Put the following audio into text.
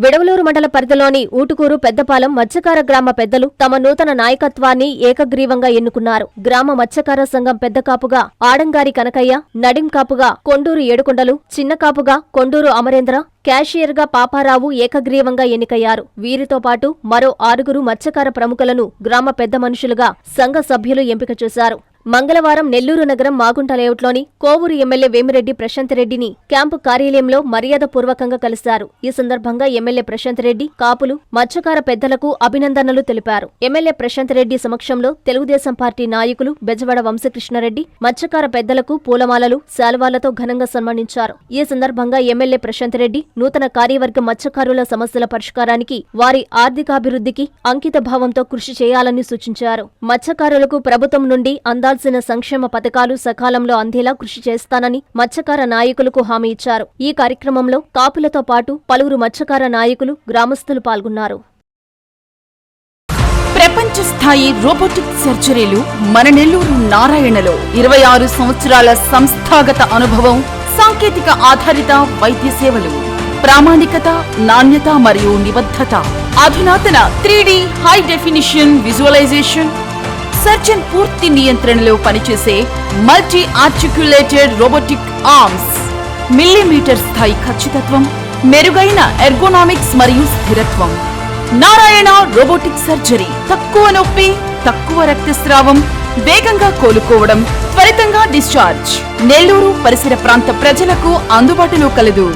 విడవలూరు మండల పరిధిలోని ఊటుకూరు పెద్దపాలెం మత్స్యకార గ్రామ పెద్దలు తమ నూతన నాయకత్వాన్ని ఏకగ్రీవంగా ఎన్నుకున్నారు. గ్రామ మత్స్యకార సంఘం పెద్ద కాపుగా ఆడంగారి కనకయ్య, నడిం కాపుగా కొండూరు ఏడుకొండలు, చిన్న కాపుగా కొండూరు అమరేంద్ర, క్యాషియర్గా పాపారావు ఏకగ్రీవంగా ఎన్నికయ్యారు. వీరితో పాటు మరో 6 మత్స్యకార ప్రముఖులను గ్రామ పెద్ద మనుషులుగా సంఘ సభ్యులు ఎంపిక చేశారు. మంగళవారం నెల్లూరు నగరం మాగుంట లేఅవుట్లోని కోవూరు ఎమ్మెల్యే వేమిరెడ్డి ప్రశాంత్ రెడ్డిని క్యాంపు కార్యాలయంలో మర్యాదపూర్వకంగా కలిశారు. ఈ సందర్భంగా ఎమ్మెల్యే ప్రశాంత్ రెడ్డి కాపులు, మత్స్యకార పెద్దలకు అభినందనలు తెలిపారు. ఎమ్మెల్యే ప్రశాంత్ రెడ్డి సమక్షంలో తెలుగుదేశం పార్టీ నాయకులు బెజవాడ వంశకృష్ణారెడ్డి మత్స్యకార పెద్దలకు పూలమాలలు, శాలువాలతో ఘనంగా సన్మానించారు. ఈ సందర్భంగా ఎమ్మెల్యే ప్రశాంత్ రెడ్డి నూతన కార్యవర్గ మత్స్యకారుల సమస్యల పరిష్కారానికి, వారి ఆర్థికాభివృద్ధికి అంకిత భావంతో కృషి చేయాలని సూచించారు. మత్స్యకారులకు ప్రభుత్వం నుండి అందాల్సిన సంక్షేమ పథకాలు సకాలంలో అందేలా కృషి చేస్తానని మత్స్యకార నాయకులకు హామీ ఇచ్చారు. ఈ కార్యక్రమంలో కాపులతో పాటు పలువురు మత్స్యకార నాయకులు, గ్రామస్తులు పాల్గొన్నారు. ప్రపంచ స్థాయి రోబోటిక్ సర్జరీలు మన నెల్లూరు నారాయణలో 26 సంవత్సరాల సంస్థాగత అనుభవం, సాంకేతిక ఆధారిత వైద్య సేవలు, ప్రామాణికత, నాణ్యత మరియు నిబద్ధత, అధునాతన 3D high definition visualisation, surgeon పూర్తి నియంత్రణలో పనిచేసే multi articulated robotic arms, millimetre స్థాయి ఖచ్చితత్వం, మెరుగైన ఎర్గోనామిక్స్ మరియు స్థిరత్వం. నారాయణ రోబోటిక్ సర్జరీ తక్కువ నొప్పి, తక్కువ రక్తస్రావం, వేగంగా కోలుకోవడం, త్వరితంగా డిశ్చార్జ్. నెల్లూరు పరిసర ప్రాంత ప్రజలకు అందుబాటులో కలదు.